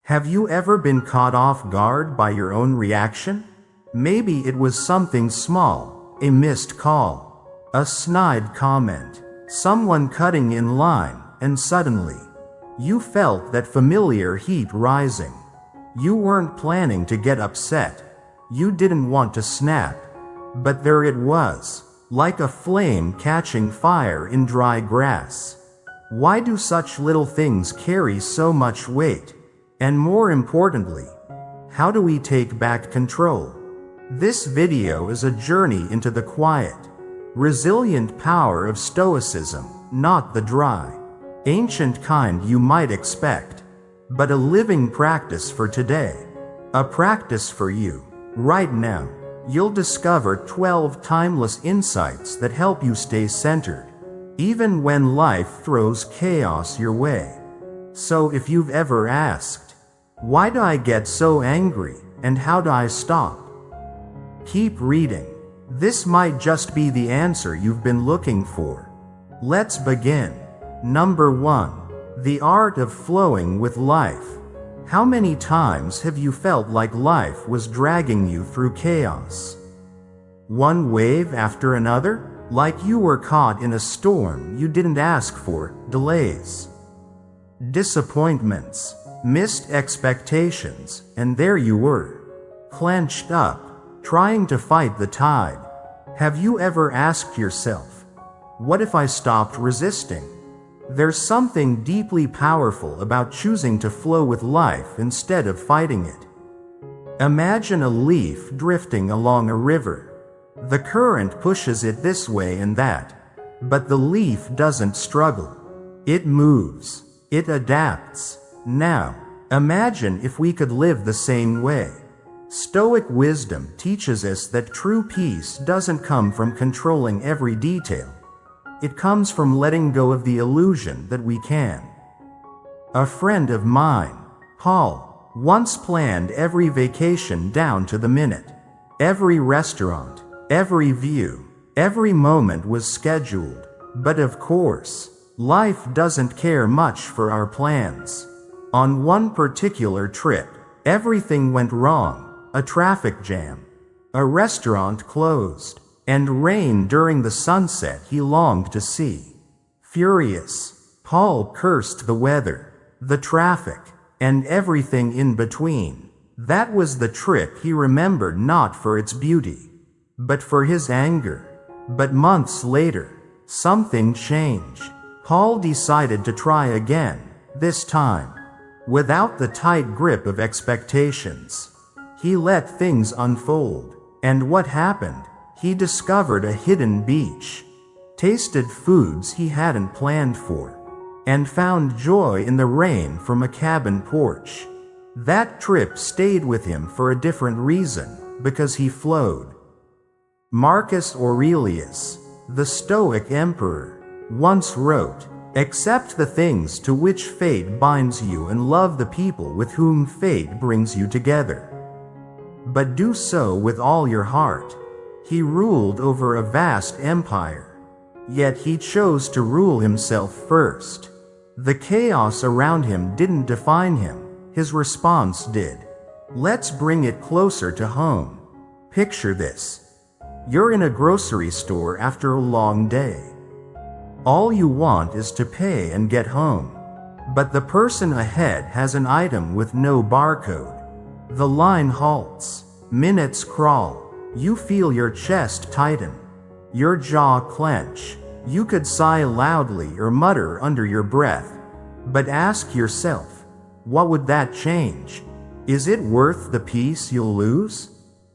Have you ever been caught off guard by your own reaction? Maybe it was something small, a missed call, a snide comment, someone cutting in line, and suddenly, you felt that familiar heat rising. You weren't planning to get upset. You didn't want to snap. But there it was, like a flame catching fire in dry grass. Why do such little things carry so much weight? And more importantly, how do we take back control? This video is a journey into the quiet, resilient power of Stoicism, not the dry, ancient kind you might expect, but a living practice for today. A practice for you, right now. You'll discover 12 timeless insights that help you stay centered, even when life throws chaos your way. So if you've ever asked, why do I get so angry, and how do I stop? Keep reading. This might just be the answer you've been looking for. Let's begin. Number 1. The art of flowing with life. How many times have you felt like life was dragging you through chaos? One wave after another, like you were caught in a storm you didn't ask for, delays, disappointments, missed expectations, and there you were, clenched up, trying to fight the tide. Have you ever asked yourself, what if I stopped resisting? There's something deeply powerful about choosing to flow with life instead of fighting it. Imagine a leaf drifting along a river. The current pushes it this way and that, but the leaf doesn't struggle. It moves. It adapts. Now, imagine if we could live the same way. Stoic wisdom teaches us that true peace doesn't come from controlling every detail. It comes from letting go of the illusion that we can. A friend of mine, Paul, once planned every vacation down to the minute. Every restaurant, every view, every moment was scheduled. But of course, life doesn't care much for our plans. On one particular trip, everything went wrong. A traffic jam, a restaurant closed, and rain during the sunset he longed to see. Furious, Paul cursed the weather, the traffic, and everything in between. That was the trip he remembered, not for its beauty, but for his anger. But months later, something changed. Paul decided to try again, this time, without the tight grip of expectations. He let things unfold. And what happened? He discovered a hidden beach, tasted foods he hadn't planned for, and found joy in the rain from a cabin porch. That trip stayed with him for a different reason, because he flowed. Marcus Aurelius, the Stoic emperor, once wrote, "Accept the things to which fate binds you and love the people with whom fate brings you together. But do so with all your heart." He ruled over a vast empire. Yet he chose to rule himself first. The chaos around him didn't define him, his response did. Let's bring it closer to home. Picture this. You're in a grocery store after a long day. All you want is to pay and get home. But the person ahead has an item with no barcode. The line halts. Minutes crawl. You feel your chest tighten. Your jaw clench. You could sigh loudly or mutter under your breath. But ask yourself, what would that change? Is it worth the peace you'll lose?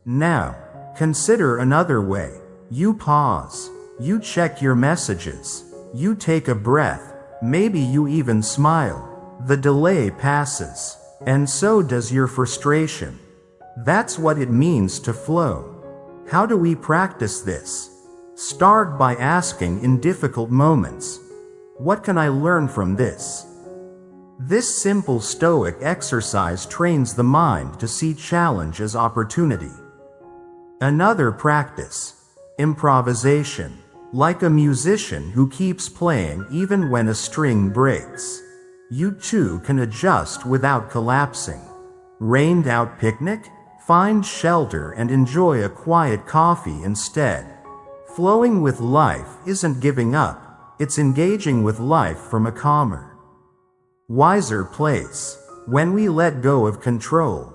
Now, consider another way. You pause. You check your messages. You take a breath. Maybe you even smile. The delay passes. And so does your frustration. That's what it means to flow. How do we practice this? Start by asking in difficult moments, what can I learn from this? This simple Stoic exercise trains the mind to see challenge as opportunity. Another practice, improvisation. Like a musician who keeps playing even when a string breaks. You too can adjust without collapsing. Rained out picnic? Find shelter and enjoy a quiet coffee instead. Flowing with life isn't giving up, it's engaging with life from a calmer, wiser place. When we let go of control,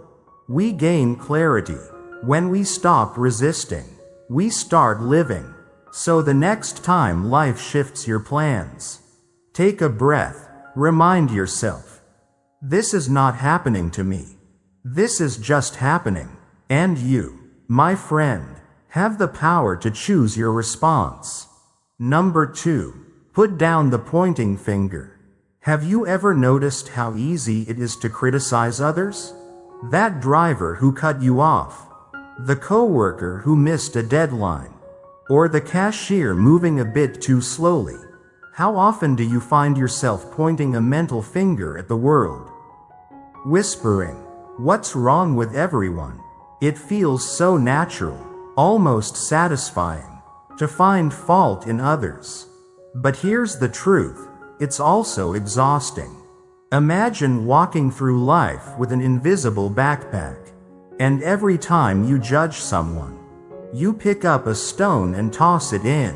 we gain clarity. When we stop resisting, we start living. So the next time life shifts your plans, take a breath, remind yourself, this is not happening to me. This is just happening. And you, my friend, have the power to choose your response. Number 2. Put down the pointing finger. Have you ever noticed how easy it is to criticize others? That driver who cut you off, the coworker who missed a deadline, or the cashier moving a bit too slowly. How often do you find yourself pointing a mental finger at the world? Whispering, "What's wrong with everyone?" It feels so natural, almost satisfying, to find fault in others. But here's the truth, it's also exhausting. Imagine walking through life with an invisible backpack, and every time you judge someone, you pick up a stone and toss it in.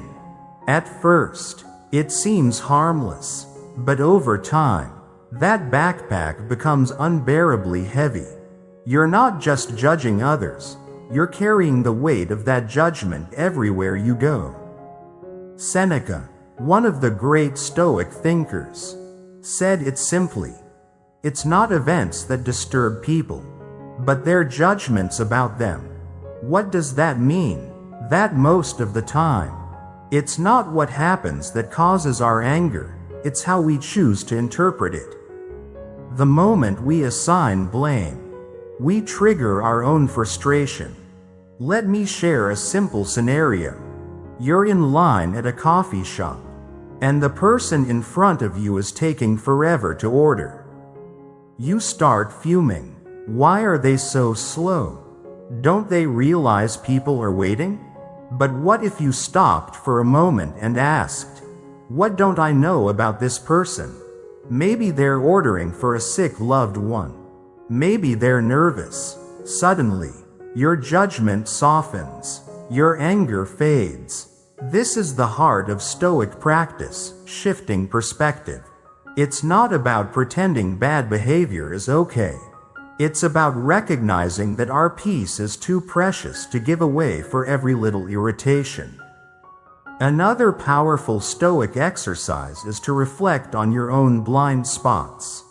At first, it seems harmless, but over time, that backpack becomes unbearably heavy. You're not just judging others, you're carrying the weight of that judgment everywhere you go. Seneca, one of the great Stoic thinkers, said it simply, "It's not events that disturb people, but their judgments about them." What does that mean? That most of the time, it's not what happens that causes our anger, it's how we choose to interpret it. The moment we assign blame, we trigger our own frustration. Let me share a simple scenario. You're in line at a coffee shop, and the person in front of you is taking forever to order. You start fuming. Why are they so slow? Don't they realize people are waiting? But what if you stopped for a moment and asked, "What don't I know about this person?" Maybe they're ordering for a sick loved one. Maybe they're nervous. Suddenly, your judgment softens. Your anger fades. This is the heart of Stoic practice, shifting perspective. It's not about pretending bad behavior is okay. It's about recognizing that our peace is too precious to give away for every little irritation. Another powerful Stoic exercise is to reflect on your own blind spots.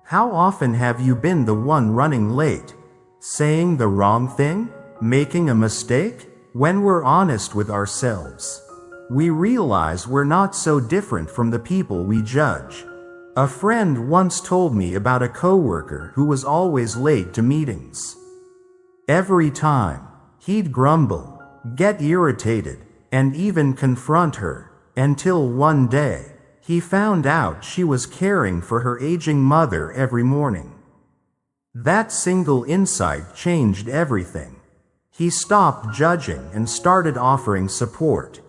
How often have you been the one running late, saying the wrong thing, making a mistake? When we're honest with ourselves, we realize we're not so different from the people we judge. A friend once told me about a coworker who was always late to meetings. Every time, he'd grumble, get irritated, and even confront her, until one day, he found out she was caring for her aging mother every morning. That single insight changed everything. He stopped judging and started offering support.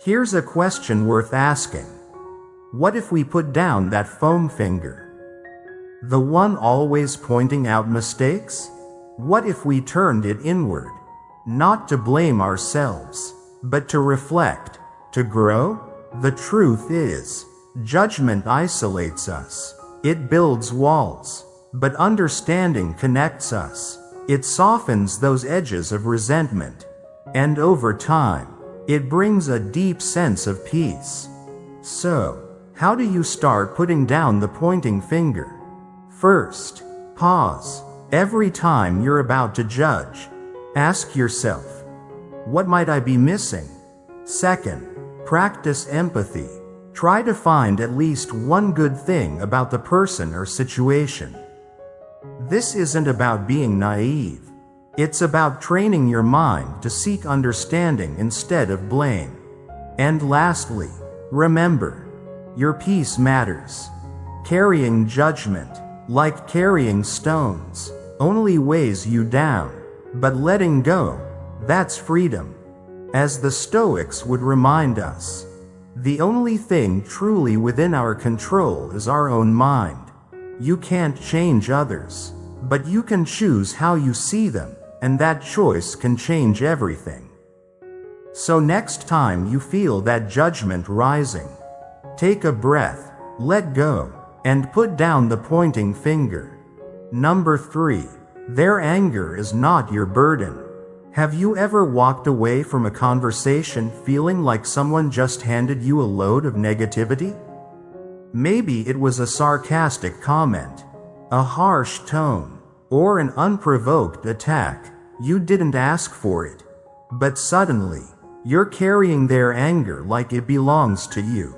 Here's a question worth asking. What if we put down that foam finger? The one always pointing out mistakes? What if we turned it inward? Not to blame ourselves, but to reflect, to grow? The truth is, judgment isolates us. It builds walls, but understanding connects us. It softens those edges of resentment, and over time, it brings a deep sense of peace. So, how do you start putting down the pointing finger? First, pause. Every time you're about to judge, ask yourself, what might I be missing? Second, practice empathy. Try to find at least one good thing about the person or situation. This isn't about being naive. It's about training your mind to seek understanding instead of blame. And lastly, remember, your peace matters. Carrying judgment, like carrying stones, only weighs you down, but letting go, that's freedom. As the Stoics would remind us, The only thing truly within our control is our own mind. You can't change others, but you can choose how you see them, and that choice can change everything. So next time you feel that judgment rising, take a breath, let go, and put down the pointing finger. Number 3. Their anger is not your burden. Have you ever walked away from a conversation feeling like someone just handed you a load of negativity? Maybe it was a sarcastic comment, a harsh tone, or an unprovoked attack. You didn't ask for it, but suddenly, you're carrying their anger like it belongs to you.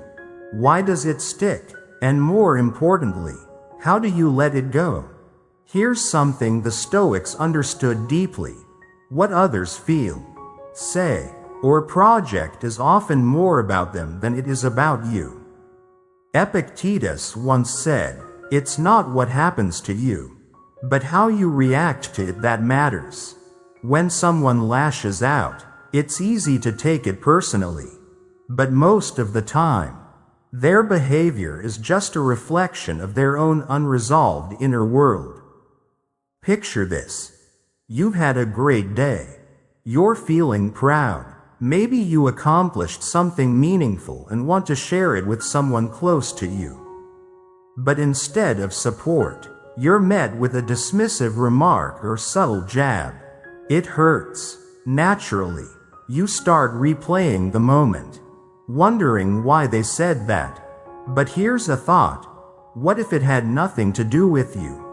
Why does it stick? And more importantly, how do you let it go? Here's something the Stoics understood deeply. What others feel, say, or project is often more about them than it is about you. Epictetus once said, "It's not what happens to you, but how you react to it that matters." When someone lashes out, it's easy to take it personally. But most of the time, their behavior is just a reflection of their own unresolved inner world. Picture this. You've had a great day. You're feeling proud. Maybe you accomplished something meaningful and want to share it with someone close to you. But instead of support, you're met with a dismissive remark or subtle jab. It hurts. Naturally, you start replaying the moment, wondering why they said that. But here's a thought. What if it had nothing to do with you?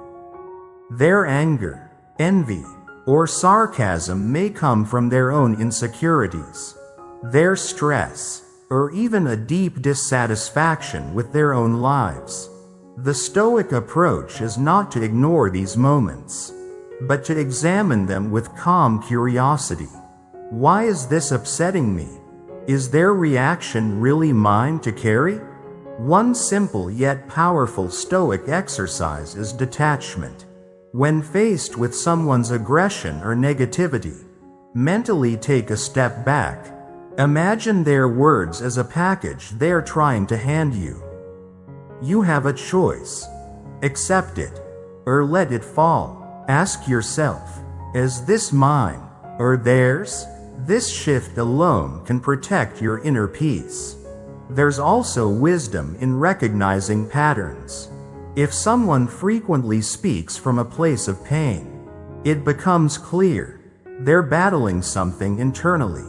Their anger, envy, or sarcasm may come from their own insecurities, their stress, or even a deep dissatisfaction with their own lives. The Stoic approach is not to ignore these moments, but to examine them with calm curiosity. Why is this upsetting me? Is their reaction really mine to carry? One simple yet powerful Stoic exercise is detachment. When faced with someone's aggression or negativity, mentally take a step back. Imagine their words as a package they're trying to hand you. You have a choice. Accept it, or let it fall. Ask yourself, is this mine, or theirs? This shift alone can protect your inner peace. There's also wisdom in recognizing patterns. If someone frequently speaks from a place of pain, it becomes clear they're battling something internally.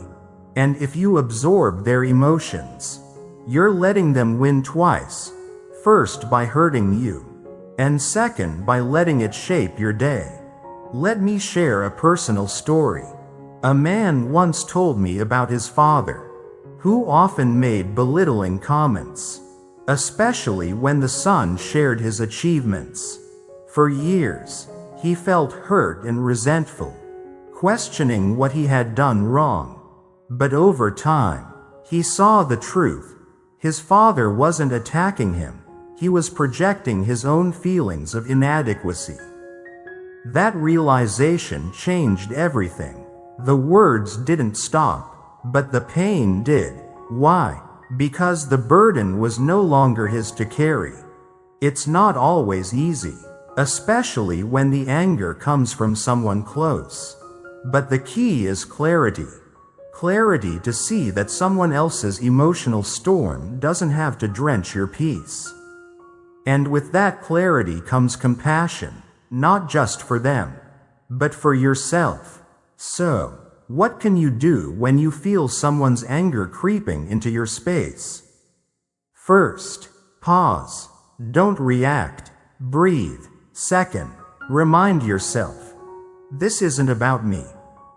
And if you absorb their emotions, you're letting them win twice. First by hurting you, and second by letting it shape your day. Let me share a personal story. A man once told me about his father, who often made belittling comments, especially when the son shared his achievements. For years, he felt hurt and resentful, questioning what he had done wrong. But over time, he saw the truth. His father wasn't attacking him, he was projecting his own feelings of inadequacy. That realization changed everything. The words didn't stop, but the pain did. Why? Because the burden was no longer his to carry. It's not always easy, especially when the anger comes from someone close. But the key is clarity. Clarity to see that someone else's emotional storm doesn't have to drench your peace. And with that clarity comes compassion, not just for them, but for yourself. So, what can you do when you feel someone's anger creeping into your space? First, pause. Don't react. Breathe. Second, remind yourself, this isn't about me.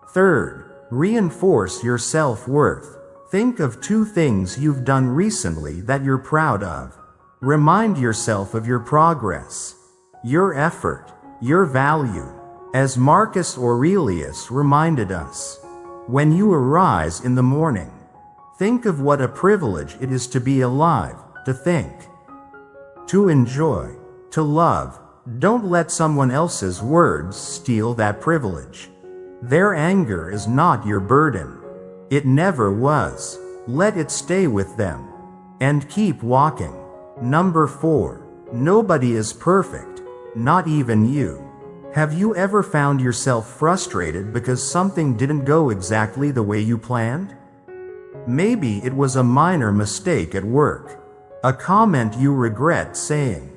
Third, reinforce your self-worth. Think of 2 things you've done recently that you're proud of. Remind yourself of your progress, your effort, your value. As Marcus Aurelius reminded us, when you arise in the morning, think of what a privilege it is to be alive, to think, to enjoy, to love. Don't let someone else's words steal that privilege. Their anger is not your burden. It never was. Let it stay with them. and keep walking. Number 4. Nobody is perfect, not even you. Have you ever found yourself frustrated because something didn't go exactly the way you planned? Maybe it was a minor mistake at work, a comment you regret saying,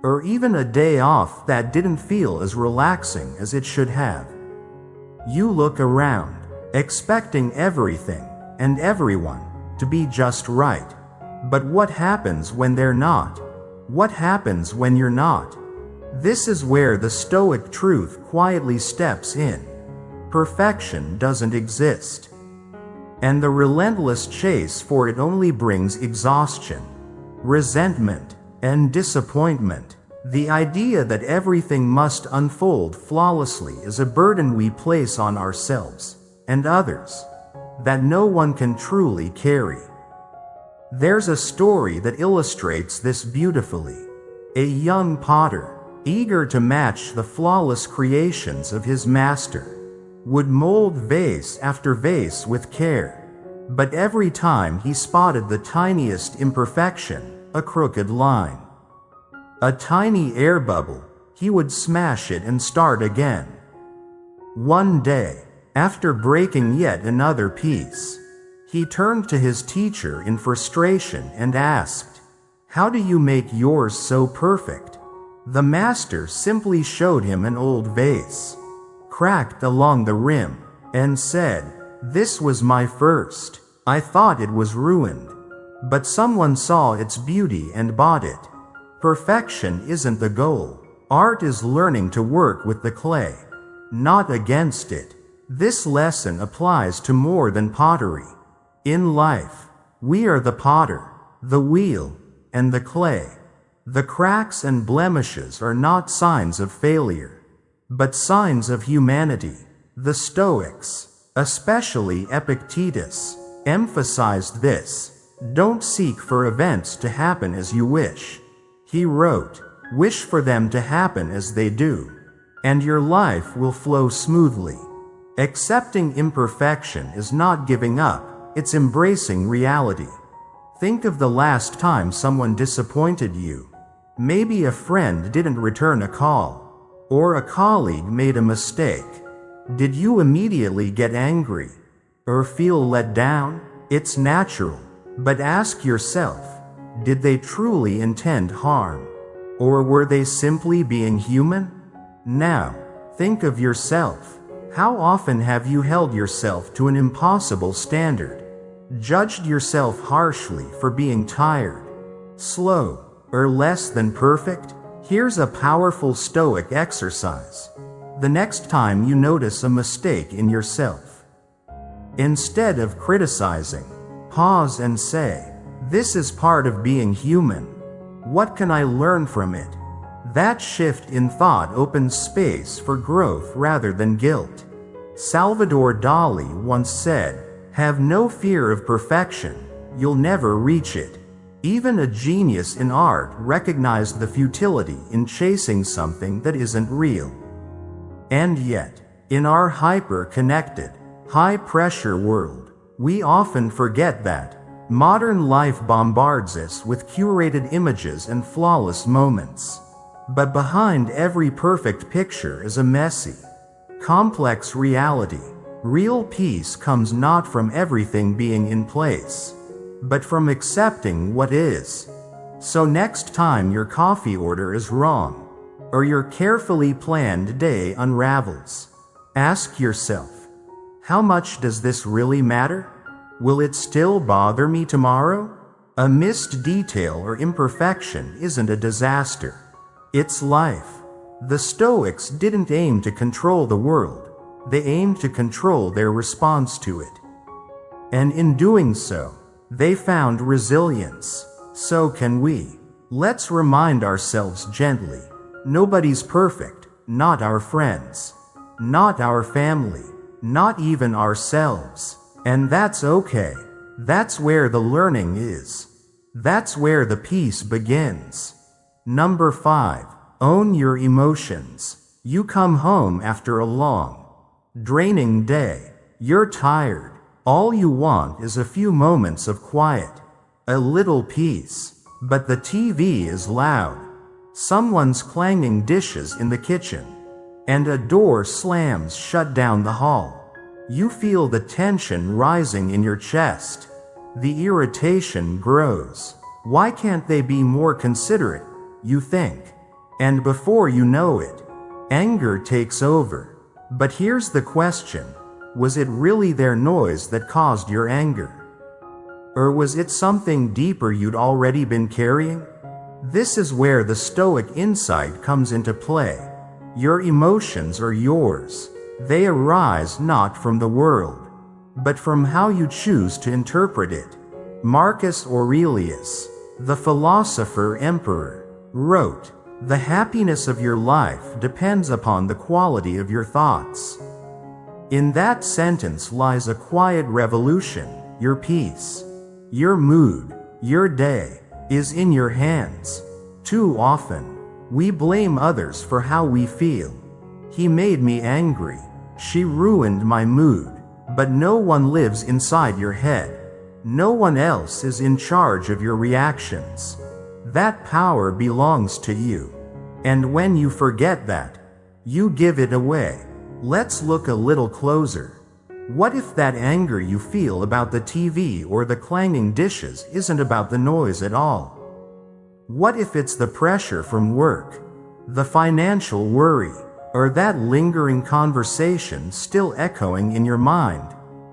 or even a day off that didn't feel as relaxing as it should have. You look around, expecting everything and everyone to be just right. But what happens when they're not? What happens when you're not? This is where the Stoic truth quietly steps in. Perfection doesn't exist. And the relentless chase for it only brings exhaustion, resentment, and disappointment. The idea that everything must unfold flawlessly is a burden we place on ourselves and others that no one can truly carry. There's a story that illustrates this beautifully. A young potter, eager to match the flawless creations of his master, would mold vase after vase with care. But every time he spotted the tiniest imperfection, a crooked line, a tiny air bubble, he would smash it and start again. One day, after breaking yet another piece, he turned to his teacher in frustration and asked, "How do you make yours so perfect?" The master simply showed him an old vase, cracked along the rim, and said, "This was my first. I thought it was ruined. But someone saw its beauty and bought it." Perfection isn't the goal. Art is learning to work with the clay, not against it. This lesson applies to more than pottery. In life, we are the potter, the wheel, and the clay. The cracks and blemishes are not signs of failure, but signs of humanity. The Stoics, especially Epictetus, emphasized this. Don't seek for events to happen as you wish. He wrote, "Wish for them to happen as they do, and your life will flow smoothly." Accepting imperfection is not giving up, it's embracing reality. Think of the last time someone disappointed you. Maybe a friend didn't return a call, or a colleague made a mistake. Did you immediately get angry or feel let down? It's natural, but ask yourself, did they truly intend harm, or were they simply being human? Now, think of yourself. How often have you held yourself to an impossible standard? Judged yourself harshly for being tired, slow, or less than perfect? Here's a powerful Stoic exercise. The next time you notice a mistake in yourself, instead of criticizing, pause and say, "This is part of being human. What can I learn from it?" That shift in thought opens space for growth rather than guilt. Salvador Dali once said, "Have no fear of perfection, you'll never reach it." Even a genius in art recognized the futility in chasing something that isn't real. And yet, in our hyper-connected, high-pressure world, we often forget that. Modern life bombards us with curated images and flawless moments. But behind every perfect picture is a messy, complex reality. Real peace comes not from everything being in place, but from accepting what is. So next time your coffee order is wrong, or your carefully planned day unravels, ask yourself, how much does this really matter? Will it still bother me tomorrow? A missed detail or imperfection isn't a disaster. It's life. The Stoics didn't aim to control the world. They aimed to control their response to it. And in doing so, they found resilience. So can we. Let's remind ourselves gently. Nobody's perfect, not our friends, not our family, not even ourselves. And that's okay. That's where the learning is. That's where the peace begins. Number 5. Own your emotions. You come home after a long, draining day. You're tired. All you want is a few moments of quiet. A little peace. But the TV is loud. Someone's clanging dishes in the kitchen. And a door slams shut down the hall. You feel the tension rising in your chest. The irritation grows. Why can't they be more considerate, you think? And before you know it, anger takes over. But here's the question. Was it really their noise that caused your anger? Or was it something deeper you'd already been carrying? This is where the Stoic insight comes into play. Your emotions are yours. They arise not from the world, but from how you choose to interpret it. Marcus Aurelius, the philosopher-emperor, wrote, "The happiness of your life depends upon the quality of your thoughts." In that sentence lies a quiet revolution. Your peace, your mood, your day, is in your hands. Too often, we blame others for how we feel. He made me angry. She ruined my mood. But no one lives inside your head. No one else is in charge of your reactions. That power belongs to you. And when you forget that, you give it away. Let's look a little closer. What if that anger you feel about the TV or the clanging dishes isn't about the noise at all? What if it's the pressure from work, the financial worry, or that lingering conversation still echoing in your mind?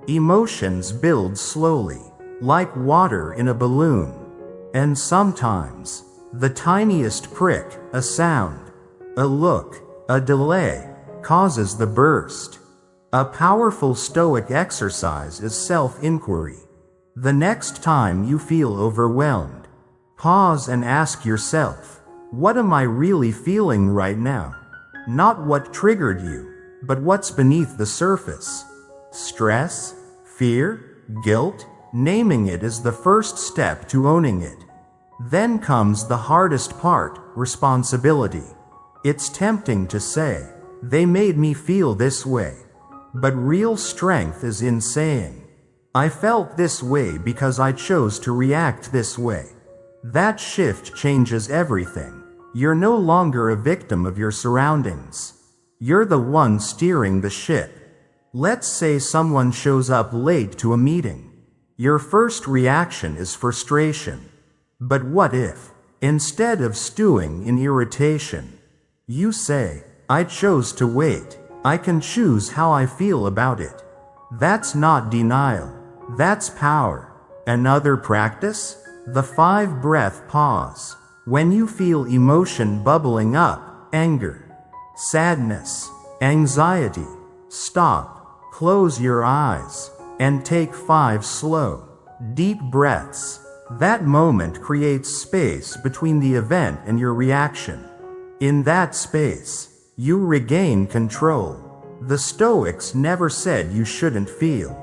Emotions build slowly, like water in a balloon. And sometimes, the tiniest prick, a sound, a look, a delay, causes the burst. A powerful Stoic exercise is self-inquiry. The next time you feel overwhelmed, pause and ask yourself, what am I really feeling right now? Not what triggered you, but what's beneath the surface. Stress? Fear? Guilt? Naming it is the first step to owning it. Then comes the hardest part, responsibility. It's tempting to say, they made me feel this way. But real strength is in saying, I felt this way because I chose to react this way. That shift changes everything. You're no longer a victim of your surroundings. You're the one steering the ship. Let's say someone shows up late to a meeting. Your first reaction is frustration. But what if, instead of stewing in irritation, you say, I chose to wait. I can choose how I feel about it. That's not denial. That's power. Another practice? The 5-breath pause. When you feel emotion bubbling up, anger, sadness, anxiety, stop, close your eyes, and take 5 slow, deep breaths. That moment creates space between the event and your reaction. In that space, you regain control. The Stoics never said you shouldn't feel.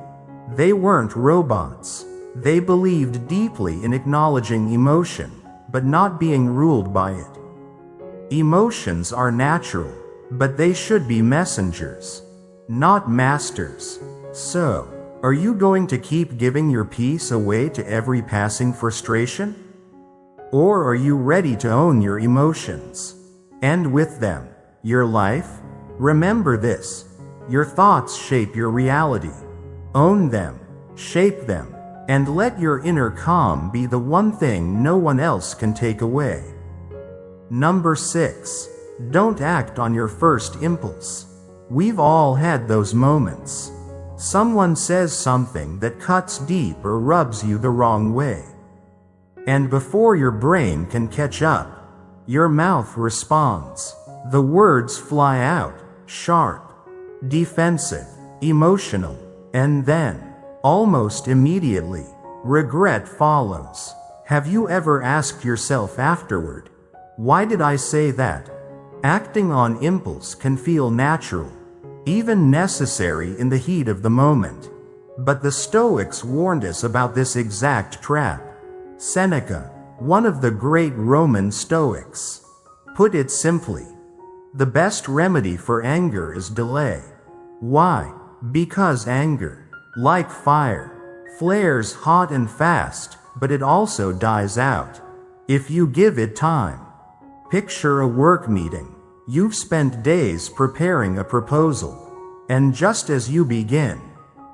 They weren't robots. They believed deeply in acknowledging emotion, but not being ruled by it. Emotions are natural, but they should be messengers, not masters. So, are you going to keep giving your peace away to every passing frustration? Or are you ready to own your emotions? And with them, your life? Remember this. Your thoughts shape your reality. Own them, shape them, and let your inner calm be the one thing no one else can take away. Number 6. Don't act on your first impulse. We've all had those moments. Someone says something that cuts deep or rubs you the wrong way. And before your brain can catch up, your mouth responds. The words fly out, sharp, defensive, emotional, and then, almost immediately, regret follows. Have you ever asked yourself afterward, why did I say that? Acting on impulse can feel natural, even necessary in the heat of the moment. But the Stoics warned us about this exact trap. Seneca, one of the great Roman Stoics, put it simply, the best remedy for anger is delay. Why? Because anger, like fire, flares hot and fast, but it also dies out if you give it time. Picture a work meeting. You've spent days preparing a proposal, and just as you begin,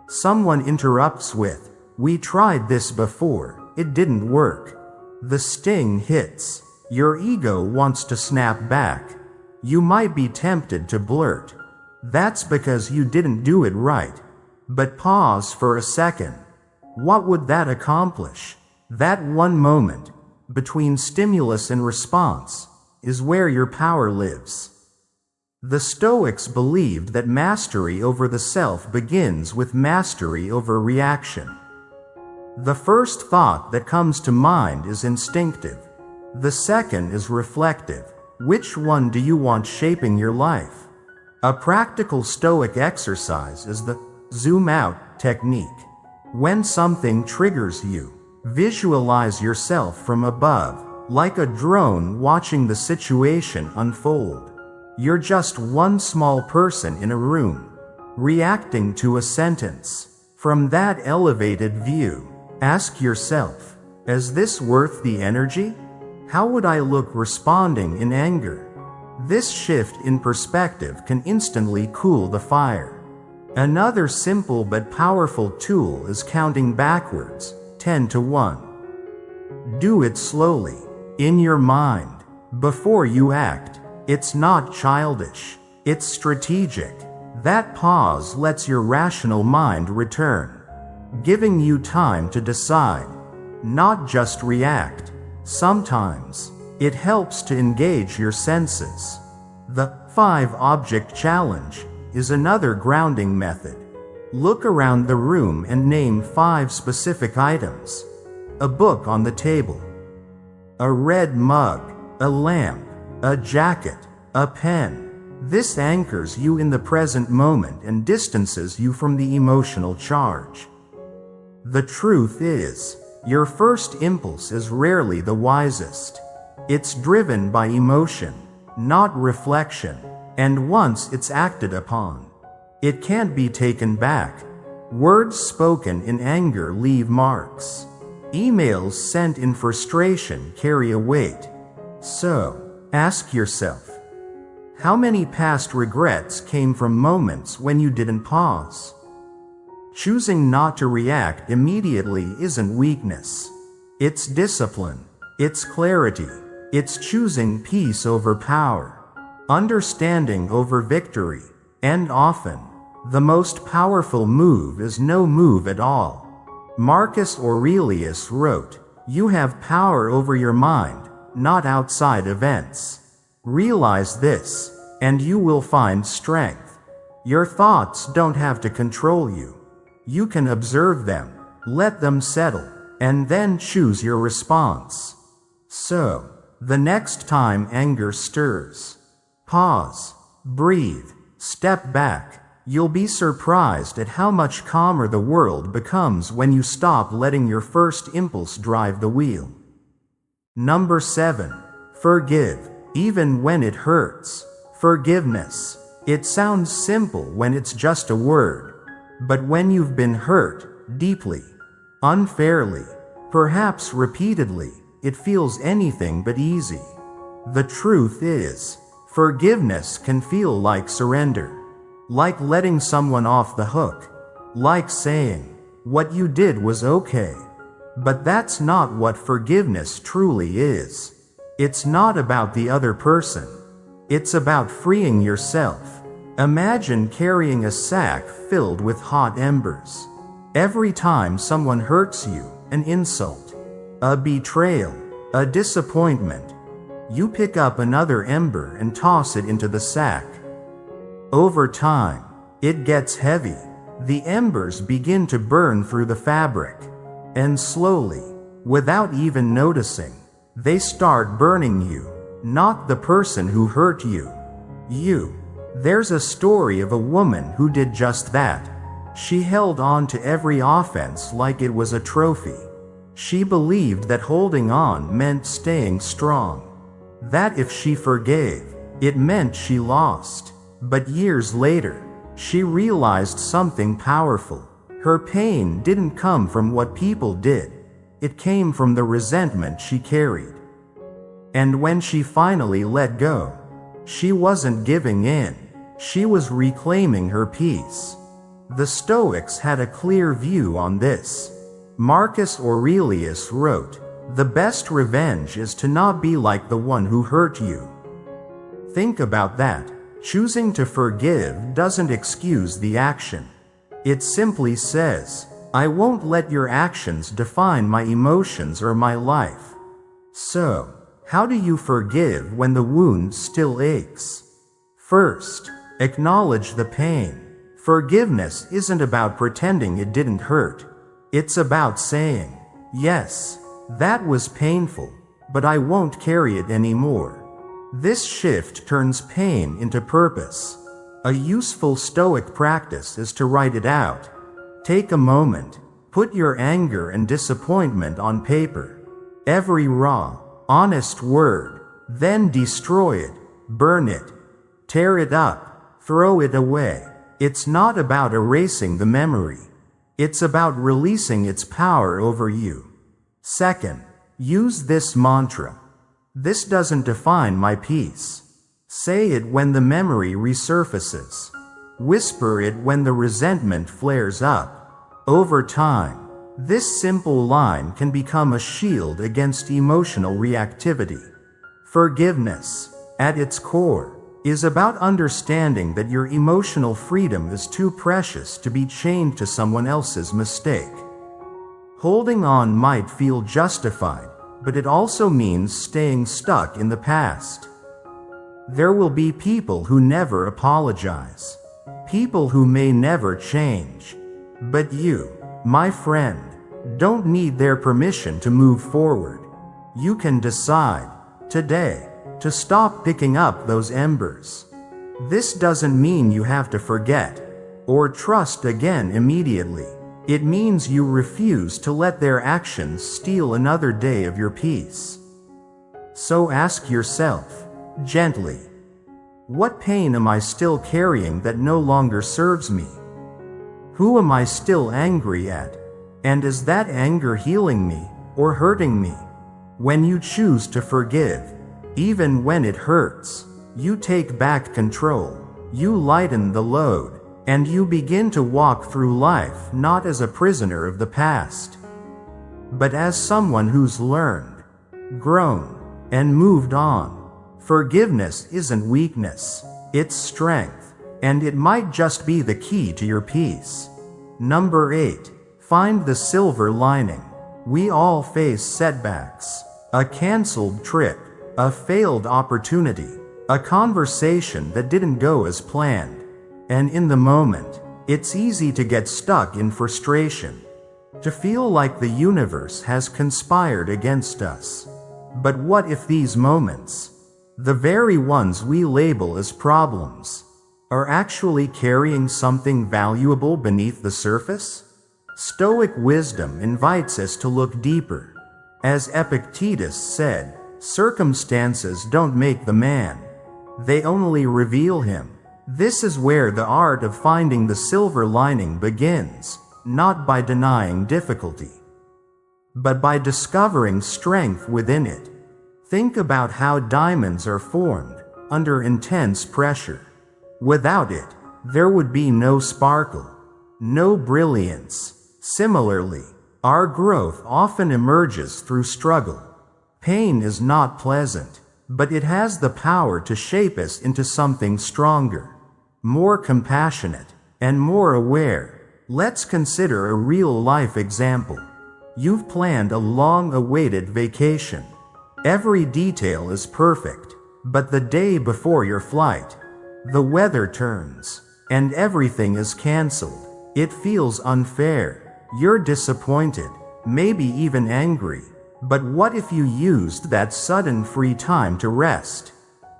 someone interrupts with, "We tried this before, it didn't work." The sting hits. Your ego wants to snap back. You might be tempted to blurt, "That's because you didn't do it right." But pause for a second. What would that accomplish? That one moment, between stimulus and response, is where your power lives. The Stoics believed that mastery over the self begins with mastery over reaction. The first thought that comes to mind is instinctive. The second is reflective. Which one do you want shaping your life? A practical Stoic exercise is the zoom out technique. When something triggers you, visualize yourself from above, like a drone watching the situation unfold. You're just one small person in a room, reacting to a sentence. From that elevated view, ask yourself, is this worth the energy? How would I look responding in anger? This shift in perspective can instantly cool the fire. Another simple but powerful tool is counting backwards, 10 to 1. Do it slowly, in your mind, before you act. It's not childish, it's strategic. That pause lets your rational mind return, giving you time to decide, not just react. Sometimes, it helps to engage your senses. The 5-object challenge is another grounding method. Look around the room and name 5 specific items. A book on the table, a red mug, a lamp, a jacket, a pen. This anchors you in the present moment and distances you from the emotional charge. The truth is, your first impulse is rarely the wisest. It's driven by emotion, not reflection, and once it's acted upon, it can't be taken back. Words spoken in anger leave marks. Emails sent in frustration carry a weight. So, ask yourself, how many past regrets came from moments when you didn't pause? Choosing not to react immediately isn't weakness. It's discipline. It's clarity. It's choosing peace over power, understanding over victory, and often, the most powerful move is no move at all. Marcus Aurelius wrote, "You have power over your mind, not outside events." Realize this, and you will find strength. Your thoughts don't have to control you. You can observe them, let them settle, and then choose your response. So, the next time anger stirs, pause, breathe, step back. You'll be surprised at how much calmer the world becomes when you stop letting your first impulse drive the wheel. Number 7. Forgive, even when it hurts. Forgiveness. It sounds simple when it's just a word, but when you've been hurt, deeply, unfairly, perhaps repeatedly, it feels anything but easy. The truth is, forgiveness can feel like surrender, like letting someone off the hook, like saying, "What you did was okay." But that's not what forgiveness truly is. It's not about the other person. It's about freeing yourself. Imagine carrying a sack filled with hot embers. Every time someone hurts you, an insult, a betrayal, a disappointment, you pick up another ember and toss it into the sack. Over time, it gets heavy. The embers begin to burn through the fabric. And slowly, without even noticing, they start burning you, not the person who hurt you. You. There's a story of a woman who did just that. She held on to every offense like it was a trophy. She believed that holding on meant staying strong, that if she forgave, it meant she lost. But years later, she realized something powerful. Her pain didn't come from what people did. it came from the resentment she carried. And when she finally let go, she wasn't giving in, she was reclaiming her peace. The Stoics had a clear view on this. Marcus Aurelius wrote, "The best revenge is to not be like the one who hurt you." Think about that. Choosing to forgive doesn't excuse the action. It simply says, I won't let your actions define my emotions or my life. So, how do you forgive when the wound still aches? First, acknowledge the pain. Forgiveness isn't about pretending it didn't hurt. It's about saying, yes, that was painful, but I won't carry it anymore. This shift turns pain into purpose. A useful Stoic practice is to write it out. Take a moment, put your anger and disappointment on paper. Every raw, honest word, then destroy it, burn it, tear it up, throw it away. It's not about erasing the memory. It's about releasing its power over you. Second, use this mantra. This doesn't define my peace. Say it when the memory resurfaces. Whisper it when the resentment flares up. Over time, this simple line can become a shield against emotional reactivity. Forgiveness, at its core, is about understanding that your emotional freedom is too precious to be chained to someone else's mistake. Holding on might feel justified, but it also means staying stuck in the past. There will be people who never apologize, people who may never change. But you, my friend, don't need their permission to move forward. You can decide, today, to stop picking up those embers. This doesn't mean you have to forget, or trust again immediately. It means you refuse to let their actions steal another day of your peace. So ask yourself, gently, what pain am I still carrying that no longer serves me? Who am I still angry at? And is that anger healing me or hurting me? When you choose to forgive, even when it hurts, you take back control, you lighten the load, and you begin to walk through life not as a prisoner of the past, but as someone who's learned, grown, and moved on. Forgiveness isn't weakness, it's strength, and it might just be the key to your peace. Number 8. Find the silver lining. We all face setbacks. A canceled trip, a failed opportunity, a conversation that didn't go as planned. And in the moment, it's easy to get stuck in frustration, to feel like the universe has conspired against us. But what if these moments, the very ones we label as problems, are actually carrying something valuable beneath the surface? Stoic wisdom invites us to look deeper. As Epictetus said, circumstances don't make the man, they only reveal him. This is where the art of finding the silver lining begins, not by denying difficulty, but by discovering strength within it. Think about how diamonds are formed under intense pressure. Without it, there would be no sparkle, no brilliance. Similarly, our growth often emerges through struggle. Pain is not pleasant, but it has the power to shape us into something stronger, more compassionate, and more aware. Let's consider a real-life example. You've planned a long-awaited vacation. Every detail is perfect, but the day before your flight, the weather turns, and everything is canceled. It feels unfair. You're disappointed, maybe even angry. But what if you used that sudden free time to rest,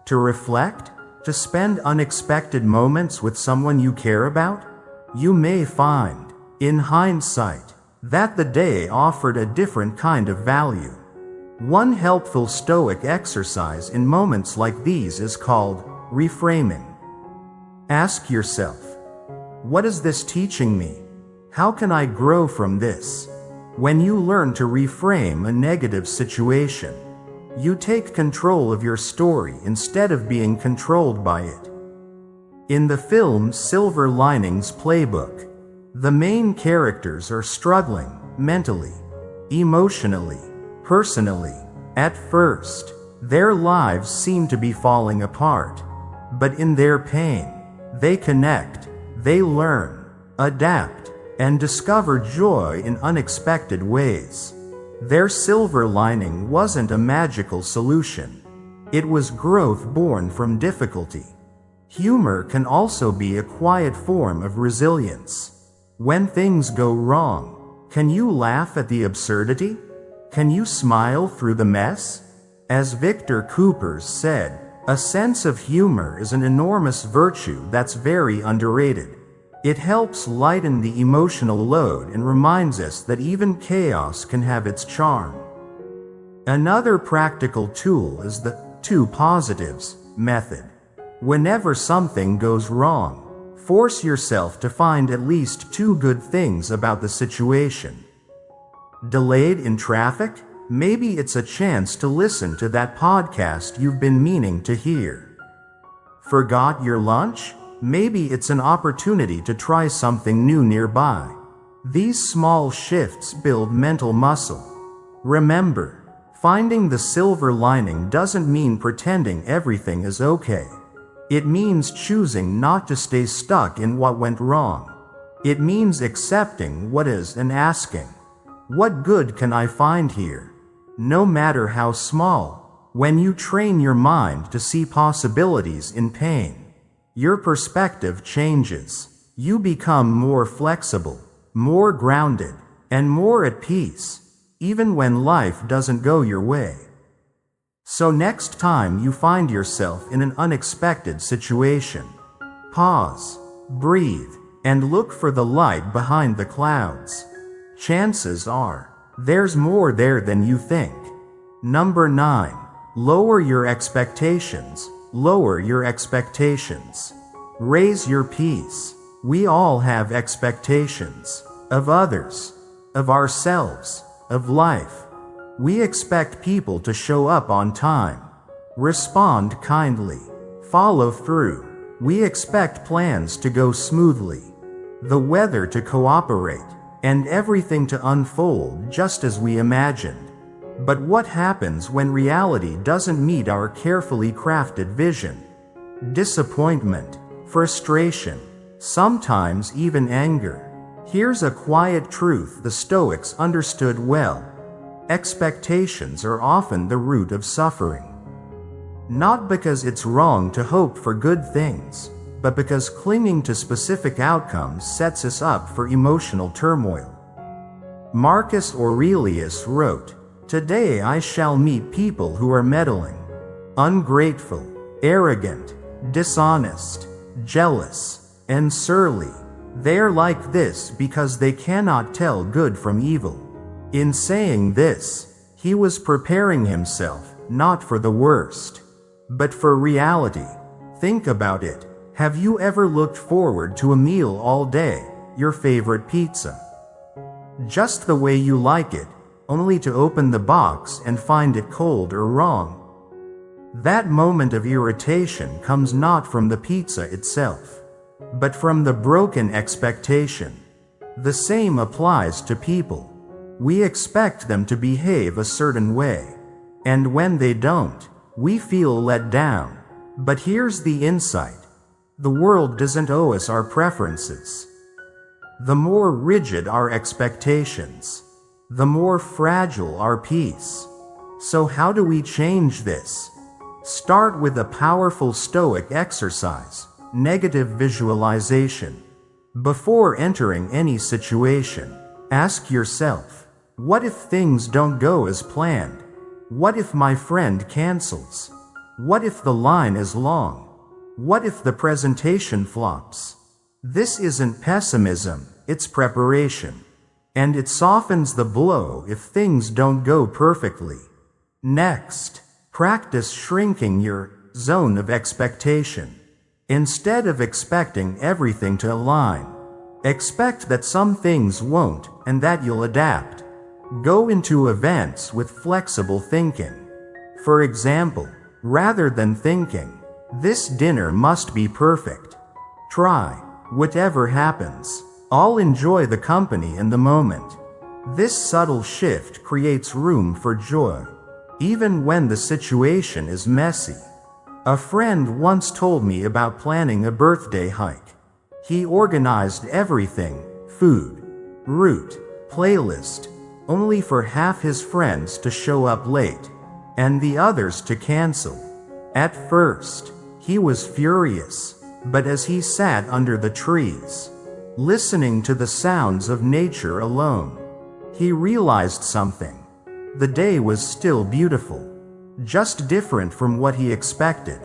to reflect, to spend unexpected moments with someone you care about? You may find, in hindsight, that the day offered a different kind of value. One helpful Stoic exercise in moments like these is called reframing. Ask yourself, what is this teaching me? How can I grow from this? When you learn to reframe a negative situation, you take control of your story instead of being controlled by it. In the film Silver Linings Playbook, the main characters are struggling mentally, emotionally, personally. At first, their lives seem to be falling apart, but in their pain, they connect, they learn, adapt, and discover joy in unexpected ways. Their silver lining wasn't a magical solution. It was growth born from difficulty. Humor can also be a quiet form of resilience. When things go wrong, can you laugh at the absurdity? Can you smile through the mess? As Victor Coopers said, a sense of humor is an enormous virtue that's very underrated. It helps lighten the emotional load and reminds us that even chaos can have its charm. Another practical tool is the 2 positives method. Whenever something goes wrong, force yourself to find at least 2 good things about the situation. Delayed in traffic? Maybe it's a chance to listen to that podcast you've been meaning to hear. Forgot your lunch? Maybe it's an opportunity to try something new nearby. These small shifts build mental muscle. Remember, finding the silver lining doesn't mean pretending everything is okay. It means choosing not to stay stuck in what went wrong. It means accepting what is and asking, what good can I find here? No matter how small, when you train your mind to see possibilities in pain, your perspective changes. You become more flexible, more grounded, and more at peace, even when life doesn't go your way. So next time you find yourself in an unexpected situation, pause, breathe, and look for the light behind the clouds. Chances are, there's more there than you think. Number 9. Lower your expectations. Lower your expectations. Raise your peace. We all have expectations. Of others. Of ourselves. Of life. We expect people to show up on time, respond kindly, follow through. We expect plans to go smoothly, the weather to cooperate, and everything to unfold just as we imagined. But what happens when reality doesn't meet our carefully crafted vision? Disappointment, frustration, sometimes even anger. Here's a quiet truth the Stoics understood well. Expectations are often the root of suffering. Not because it's wrong to hope for good things, but because clinging to specific outcomes sets us up for emotional turmoil. Marcus Aurelius wrote, "Today I shall meet people who are meddling, ungrateful, arrogant, dishonest, jealous, and surly. They're like this because they cannot tell good from evil." In saying this, he was preparing himself, not for the worst, but for reality. Think about it. Have you ever looked forward to a meal all day, your favorite pizza? Just the way you like it, only to open the box and find it cold or wrong? That moment of irritation comes not from the pizza itself, but from the broken expectation. The same applies to people. We expect them to behave a certain way, and when they don't, we feel let down. But here's the insight. The world doesn't owe us our preferences. The more rigid our expectations, the more fragile our peace. So how do we change this? Start with a powerful Stoic exercise, negative visualization. Before entering any situation, ask yourself, what if things don't go as planned? What if my friend cancels? What if the line is long? What if the presentation flops? This isn't pessimism, it's preparation. And it softens the blow if things don't go perfectly. Next, practice shrinking your zone of expectation. Instead of expecting everything to align, expect that some things won't and that you'll adapt. Go into events with flexible thinking. For example, rather than thinking, "This dinner must be perfect," try, "Whatever happens, I'll enjoy the company and the moment." This subtle shift creates room for joy, even when the situation is messy. A friend once told me about planning a birthday hike. He organized everything: food, route, playlist, only for half his friends to show up late, and the others to cancel. At first, he was furious, but as he sat under the trees, listening to the sounds of nature alone, he realized something. The day was still beautiful, just different from what he expected.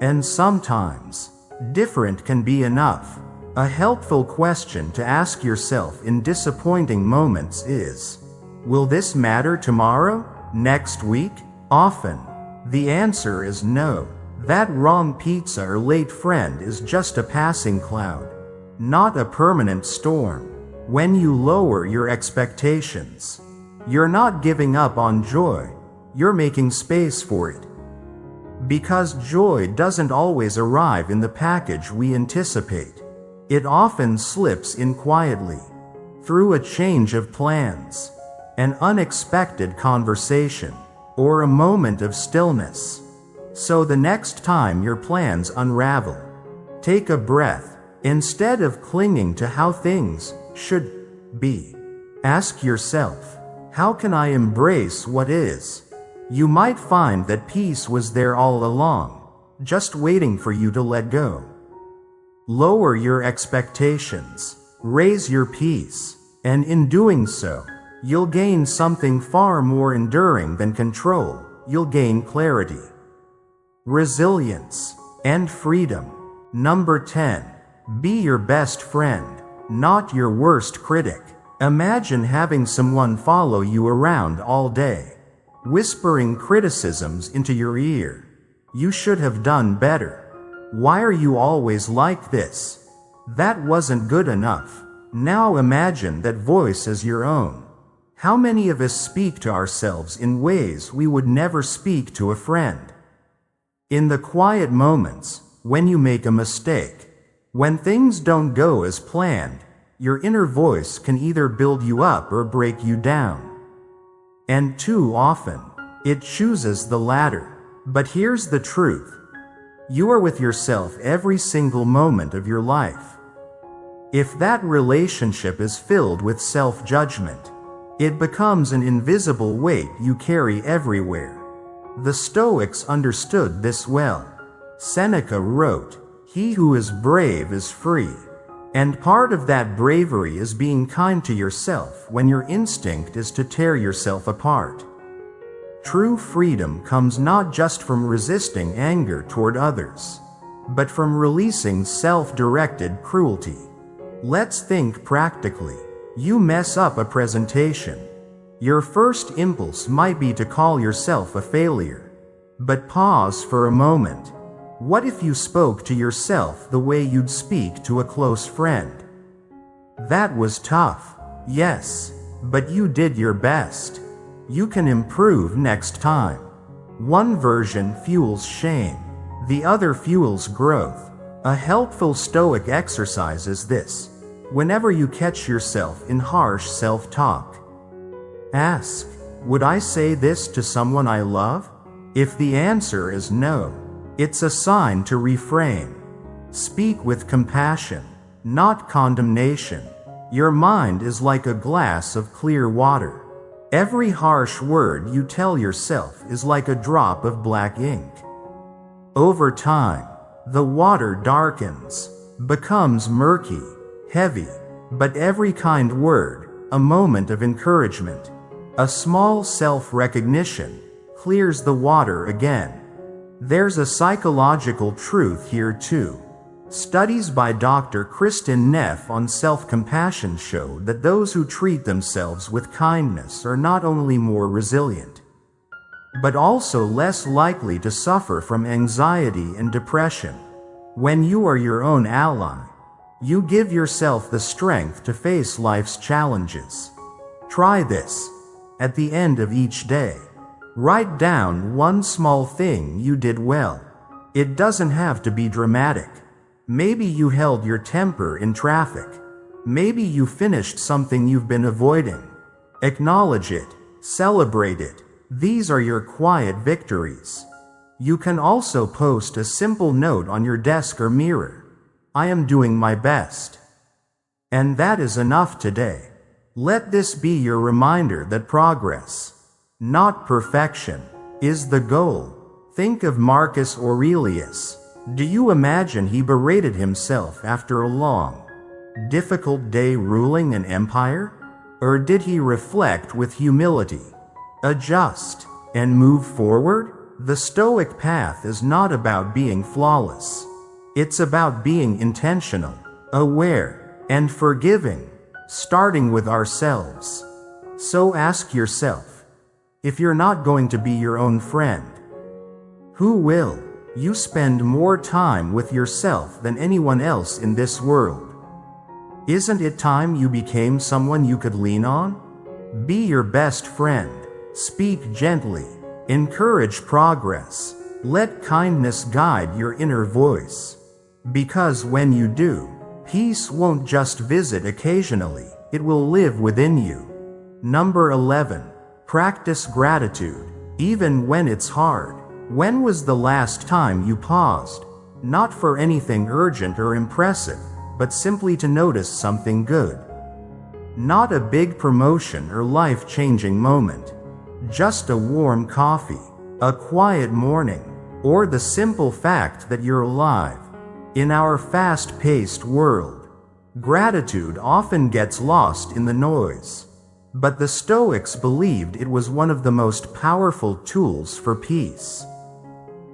And sometimes, different can be enough. A helpful question to ask yourself in disappointing moments is, will this matter tomorrow? Next week? Often, the answer is no. That wrong pizza or late friend is just a passing cloud, not a permanent storm. When you lower your expectations, you're not giving up on joy, you're making space for it. Because joy doesn't always arrive in the package we anticipate. It often slips in quietly, through a change of plans, an unexpected conversation, or a moment of stillness. So the next time your plans unravel, take a breath. Instead of clinging to how things should be, ask yourself, how can I embrace what is? You might find that peace was there all along, just waiting for you to let go. Lower your expectations, raise your peace, and in doing so, you'll gain something far more enduring than control. You'll gain clarity, resilience, and freedom. Number 10. Be your best friend, not your worst critic. Imagine having someone follow you around all day, whispering criticisms into your ear. "You should have done better. Why are you always like this? That wasn't good enough." Now imagine that voice as your own. How many of us speak to ourselves in ways we would never speak to a friend? In the quiet moments, when you make a mistake, when things don't go as planned, your inner voice can either build you up or break you down. And too often, it chooses the latter. But here's the truth. You are with yourself every single moment of your life. If that relationship is filled with self-judgment, it becomes an invisible weight you carry everywhere. The Stoics understood this well. Seneca wrote, "He who is brave is free." And part of that bravery is being kind to yourself when your instinct is to tear yourself apart. True freedom comes not just from resisting anger toward others, but from releasing self-directed cruelty. Let's think practically. You mess up a presentation. Your first impulse might be to call yourself a failure. But pause for a moment. What if you spoke to yourself the way you'd speak to a close friend? That was tough, yes, but you did your best. You can improve next time. One version fuels shame, the other fuels growth. A helpful Stoic exercise is this. Whenever you catch yourself in harsh self-talk, ask, would I say this to someone I love? If the answer is no, it's a sign to reframe. Speak with compassion, not condemnation. Your mind is like a glass of clear water. Every harsh word you tell yourself is like a drop of black ink. Over time, the water darkens, becomes murky, heavy, but every kind word, a moment of encouragement, a small self-recognition, clears the water again. There's a psychological truth here too. Studies by Dr. Kristin Neff on self-compassion show that those who treat themselves with kindness are not only more resilient, but also less likely to suffer from anxiety and depression. When you are your own ally, you give yourself the strength to face life's challenges. Try this. At the end of each day, write down one small thing you did well. It doesn't have to be dramatic. Maybe you held your temper in traffic. Maybe you finished something you've been avoiding. Acknowledge it. Celebrate it. These are your quiet victories. You can also post a simple note on your desk or mirror. I am doing my best. And that is enough today. Let this be your reminder that progress, not perfection, is the goal. Think of Marcus Aurelius. Do you imagine he berated himself after a long, difficult day ruling an empire? Or did he reflect with humility, adjust, and move forward? The Stoic path is not about being flawless. It's about being intentional, aware, and forgiving, starting with ourselves. So ask yourself, if you're not going to be your own friend, who will? You spend more time with yourself than anyone else in this world. Isn't it time you became someone you could lean on? Be your best friend. Speak gently. Encourage progress. Let kindness guide your inner voice. Because when you do, peace won't just visit occasionally, it will live within you. Number 11. Practice gratitude, even when it's hard. When was the last time you paused? Not for anything urgent or impressive, but simply to notice something good. Not a big promotion or life-changing moment. Just a warm coffee, a quiet morning, or the simple fact that you're alive. In our fast-paced world, gratitude often gets lost in the noise. But the Stoics believed it was one of the most powerful tools for peace.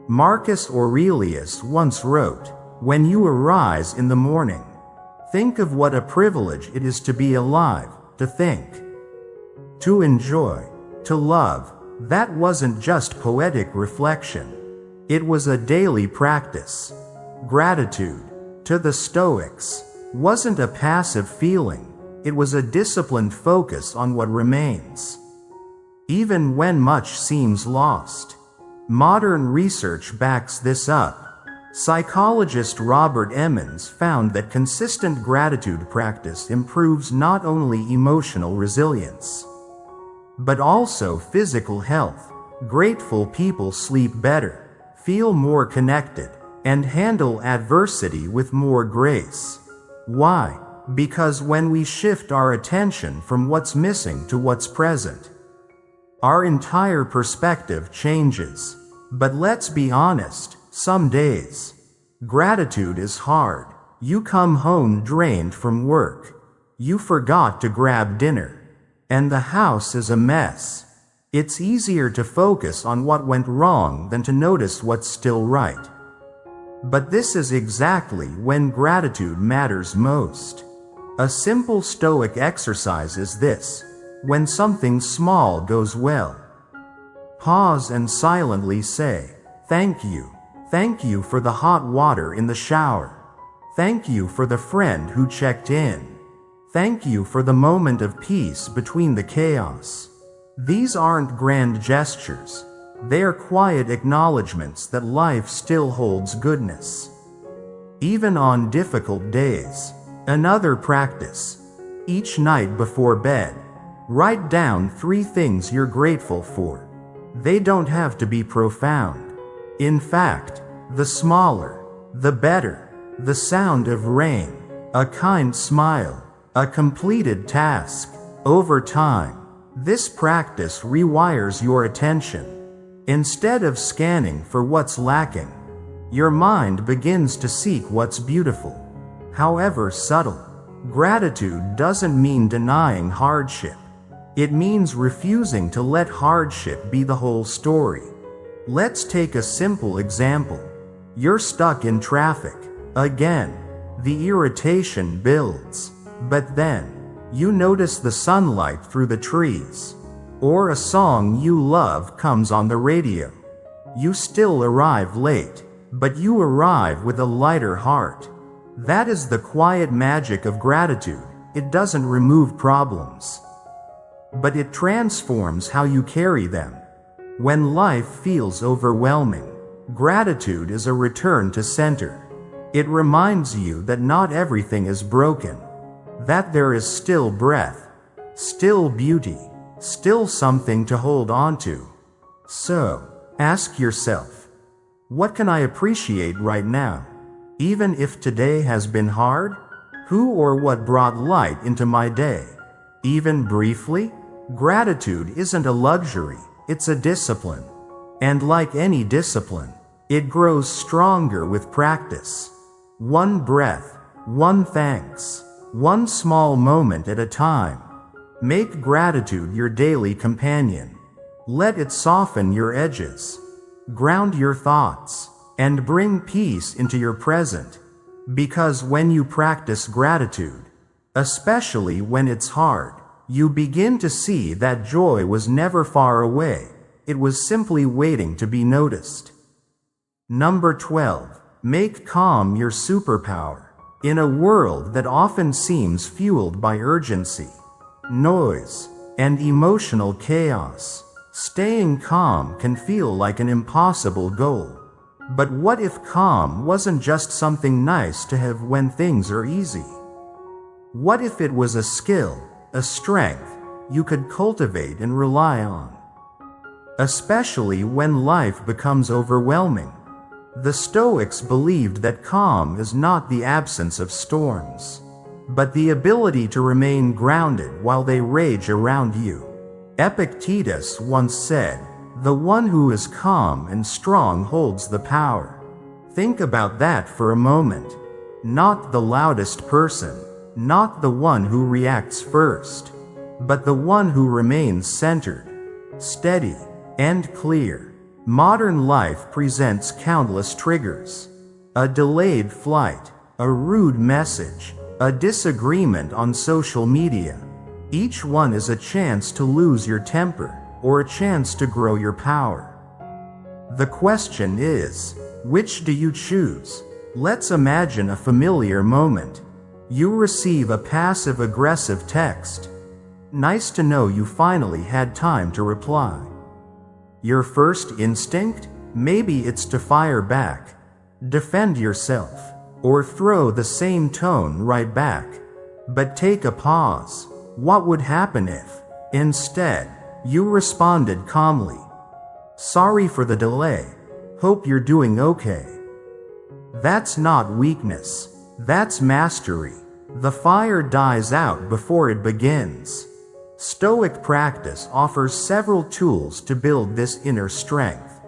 Marcus Aurelius once wrote, "When you arise in the morning, think of what a privilege it is to be alive, to think, to enjoy, to love." That wasn't just poetic reflection. It was a daily practice. Gratitude, to the Stoics, wasn't a passive feeling. It was a disciplined focus on what remains, even when much seems lost. Modern research backs this up. Psychologist Robert Emmons found that consistent gratitude practice improves not only emotional resilience, but also physical health. Grateful people sleep better, feel more connected, and handle adversity with more grace. Why? Because when we shift our attention from what's missing to what's present, our entire perspective changes. But let's be honest, some days, gratitude is hard. You come home drained from work. You forgot to grab dinner. And the house is a mess. It's easier to focus on what went wrong than to notice what's still right. But this is exactly when gratitude matters most. A simple Stoic exercise is this: when something small goes well, pause and silently say, "Thank you. Thank you for the hot water in the shower. Thank you for the friend who checked in. Thank you for the moment of peace between the chaos." These aren't grand gestures. They are quiet acknowledgments that life still holds goodness, even on difficult days. Another practice: each night before bed, write down 3 things you're grateful for. They don't have to be profound. In fact, the smaller, the better. The sound of rain, a kind smile, a completed task. Over time, this practice rewires your attention. Instead of scanning for what's lacking, your mind begins to seek what's beautiful. However subtle, gratitude doesn't mean denying hardship. It means refusing to let hardship be the whole story. Let's take a simple example. You're stuck in traffic. Again, the irritation builds. But then, you notice the sunlight through the trees, or a song you love comes on the radio. You still arrive late, but you arrive with a lighter heart. That is the quiet magic of gratitude. It doesn't remove problems. but it transforms how you carry them. When life feels overwhelming, gratitude is a return to center. It reminds you that not everything is broken, that there is still breath, still beauty, still something to hold on to. So, ask yourself, what can I appreciate right now? Even if today has been hard? Who or what brought light into my day? Even briefly? Gratitude isn't a luxury, it's a discipline. And like any discipline, it grows stronger with practice. One breath, one thanks, one small moment at a time. Make gratitude your daily companion. Let it soften your edges, ground your thoughts, and bring peace into your present. Because when you practice gratitude, especially when it's hard, you begin to see that joy was never far away. It was simply waiting to be noticed. Number 12. Make calm your superpower. In a world that often seems fueled by urgency, noise, and emotional chaos, staying calm can feel like an impossible goal. But what if calm wasn't just something nice to have when things are easy? What if it was a skill, a strength, you could cultivate and rely on? Especially when life becomes overwhelming. The Stoics believed that calm is not the absence of storms, but the ability to remain grounded while they rage around you. Epictetus once said, "The one who is calm and strong holds the power." Think about that for a moment. Not the loudest person, not the one who reacts first, but the one who remains centered, steady, and clear. Modern life presents countless triggers. A delayed flight, a rude message, a disagreement on social media. Each one is a chance to lose your temper, or a chance to grow your power. The question is, which do you choose? Let's imagine a familiar moment. You receive a passive-aggressive text. Nice to know you finally had time to reply. Your first instinct? Maybe it's to fire back, defend yourself, or throw the same tone right back. But take a pause. What would happen if, instead, you responded calmly? "Sorry for the delay. Hope you're doing okay." That's not weakness. That's mastery. The fire dies out before it begins. Stoic practice offers several tools to build this inner strength.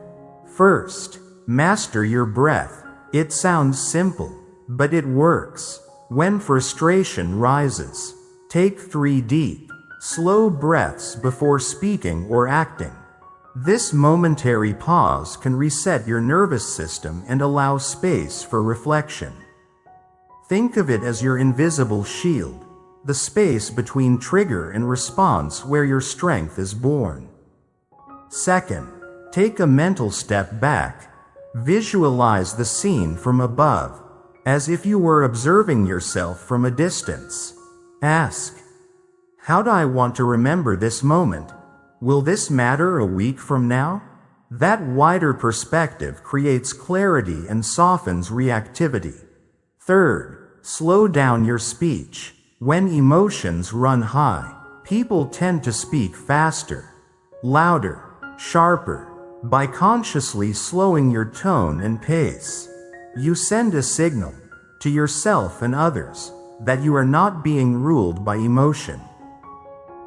First, master your breath. It sounds simple, but it works. When frustration rises, take 3 deep, slow breaths before speaking or acting. This momentary pause can reset your nervous system and allow space for reflection. Think of it as your invisible shield, the space between trigger and response where your strength is born. Second, take a mental step back. Visualize the scene from above, as if you were observing yourself from a distance. Ask, how do I want to remember this moment? Will this matter a week from now? That wider perspective creates clarity and softens reactivity. Third, slow down your speech. When emotions run high, people tend to speak faster, louder, sharper. By consciously slowing your tone and pace, you send a signal to yourself and others that you are not being ruled by emotion.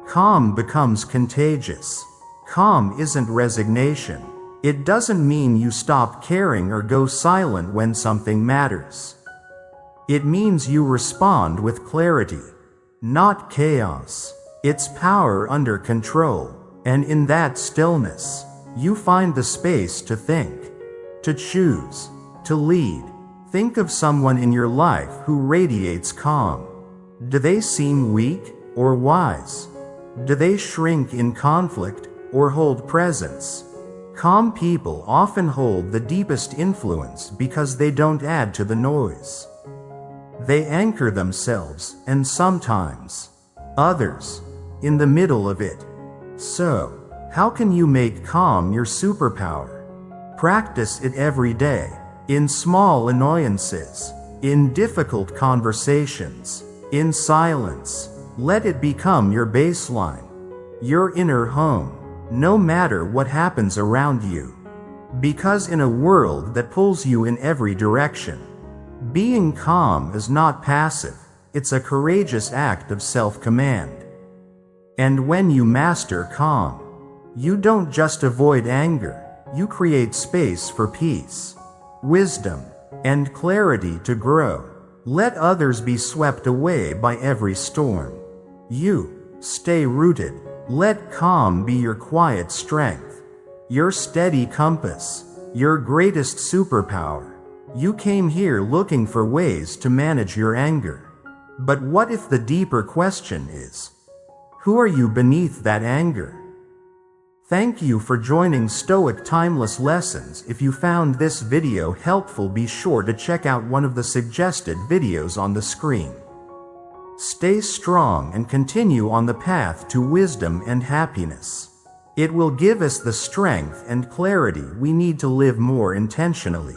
Calm becomes contagious. Calm isn't resignation. It doesn't mean you stop caring or go silent when something matters. It means you respond with clarity, not chaos. It's power under control, and in that stillness, you find the space to think, to choose, to lead. Think of someone in your life who radiates calm. Do they seem weak or wise? Do they shrink in conflict or hold presence? Calm people often hold the deepest influence because they don't add to the noise. They anchor themselves, and sometimes others, in the middle of it. So, how can you make calm your superpower? Practice it every day, in small annoyances, in difficult conversations, in silence. Let it become your baseline, your inner home, no matter what happens around you. Because in a world that pulls you in every direction, being calm is not passive, it's a courageous act of self-command. And when you master calm, you don't just avoid anger, you create space for peace, wisdom, and clarity to grow. Let others be swept away by every storm. You stay rooted. Let calm be your quiet strength, your steady compass, your greatest superpower. You came here looking for ways to manage your anger. But what if the deeper question is, who are you beneath that anger? Thank you for joining Stoic Timeless Lessons. If you found this video helpful, be sure to check out one of the suggested videos on the screen. Stay strong and continue on the path to wisdom and happiness. It will give us the strength and clarity we need to live more intentionally.